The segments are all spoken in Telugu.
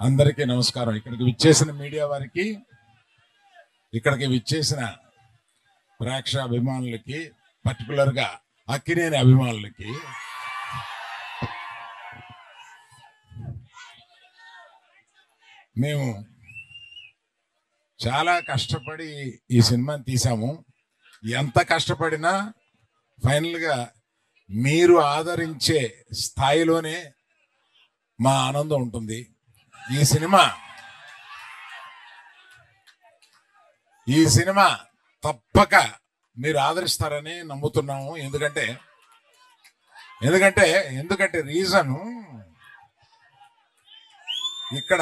అందరికీ నమస్కారం. ఇక్కడికి విచ్చేసిన మీడియా వారికి, ఇక్కడికి విచ్చేసిన ప్రేక్షాభిమానులకి, పర్టికులర్గా అక్కినేని అభిమానులకి మేము చాలా కష్టపడి ఈ సినిమాని తీసాము. ఎంత కష్టపడినా ఫైనల్గా మీరు ఆదరించే స్థాయిలోనే మా ఆనందం ఉంటుంది. ఈ సినిమా తప్పక మీరు ఆదరిస్తారని నమ్ముతున్నాము. ఎందుకంటే రీజను ఇక్కడ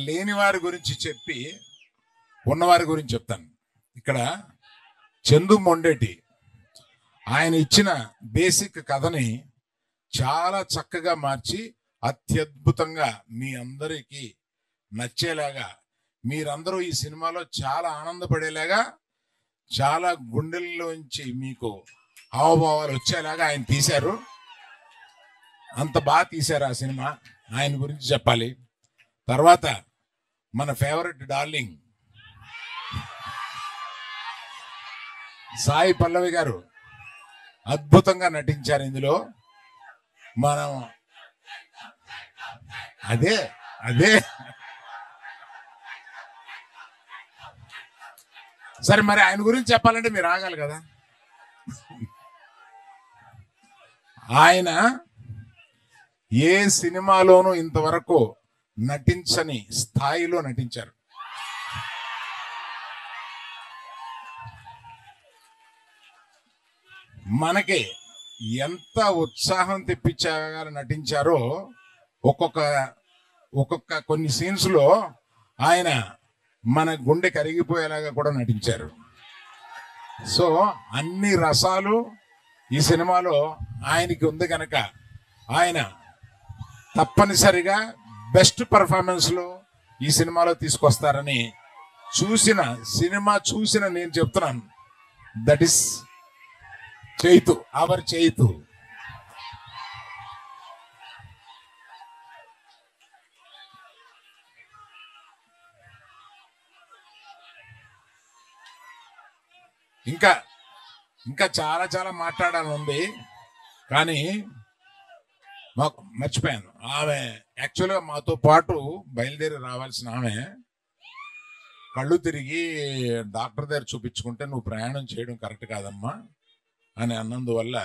లేని వారి గురించి చెప్పి ఉన్నవారి గురించి చెప్తాను. ఇక్కడ చందు మొండేటి ఆయన ఇచ్చిన బేసిక్ కథని చాలా చక్కగా మార్చి అత్యద్భుతంగా మీ అందరికీ నచ్చేలాగా, మీరందరూ ఈ సినిమాలో చాలా ఆనందపడేలాగా, చాలా గుండెల్లోంచి మీకు హావభావాలు వచ్చేలాగా ఆయన తీశారు. అంత బాగా తీశారు ఆ సినిమా. ఆయన గురించి చెప్పాలి. తర్వాత మన ఫేవరెట్ డార్లింగ్ సాయి పల్లవి గారు అద్భుతంగా నటించారు ఇందులో. మనం అదే సరే, మరి ఆయన గురించి చెప్పాలంటే మీరు ఆగాలి కదా. ఆయన ఏ సినిమాలోనూ ఇంతవరకు నటించని స్థాయిలో నటించారు. మనకి ఎంత ఉత్సాహం తెప్పించగా నటించారో, ఒక్కొక్క కొన్ని సీన్స్ లో ఆయన మన గుండె కరిగిపోయేలాగా కూడా నటించారు. సో అన్ని రసాలు ఈ సినిమాలో ఆయనకి ఉంది కనుక ఆయన తప్పనిసరిగా బెస్ట్ పర్ఫార్మెన్స్ లో ఈ సినిమాలో తీసుకొస్తారని చూసిన నేను చెప్తున్నాను. That is Chaitu, our Chaitu. ఇంకా చాలా చాలా మాట్లాడాలని ఉంది, కానీ మాకు మర్చిపోయాను. ఆమె యాక్చువల్గా మాతో పాటు బయలుదేరి రావాల్సిన ఆమె కళ్ళు తిరిగి డాక్టర్ దగ్గర చూపించుకుంటే నువ్వు ప్రయాణం చేయడం కరెక్ట్ కాదమ్మా అని అన్నందువల్ల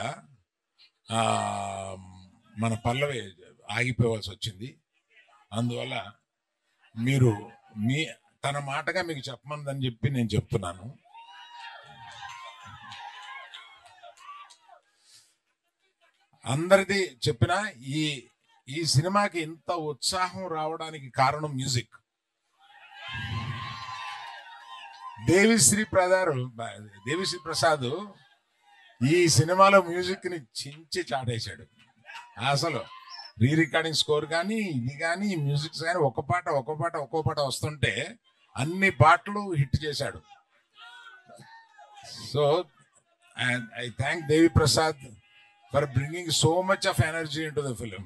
మన పల్లవి ఆగిపోవాల్సి వచ్చింది. అందువల్ల మీరు తన మాటగా మీకు చెప్పమందని చెప్పి నేను చెప్తున్నాను. అందరిది చెప్పిన ఈ సినిమాకి ఇంత ఉత్సాహం రావడానికి కారణం మ్యూజిక్. దేవిశ్రీ ప్రసాద్ ఈ సినిమాలో మ్యూజిక్ ని చించి చాటేశాడు. అసలు రీ రికార్డింగ్ స్కోర్ కానీ ఇది కానీ మ్యూజిక్స్ కానీ ఒక్కో పాట వస్తుంటే అన్ని పాటలు హిట్ చేశాడు. So I thank Devi Prasad for bringing so much of energy into the film.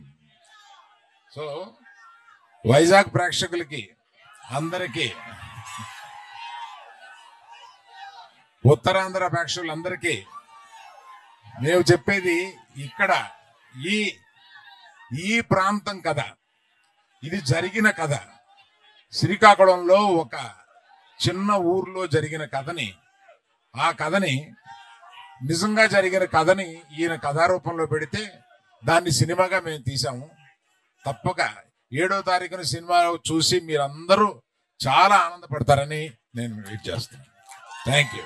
So Vizag ప్రేక్షకులకి అందరికీ, ఉత్తరాంధ్ర ప్రేక్షకులందరికీ మేము చెప్పేది, ఇక్కడ ఈ ప్రాంతం కథ, ఇది జరిగిన కథ. శ్రీకాకుళంలో ఒక చిన్న ఊర్లో జరిగిన కథని, ఆ కథని నిజంగా జరిగిన కథని ఈయన కథారూపంలో పెడితే దాన్ని సినిమాగా మేము తీసాము. తప్పక 7వ తారీఖున సినిమా చూసి మీరందరూ చాలా ఆనందపడతారని నేను వెయిట్ చేస్తున్నాను. Thank you.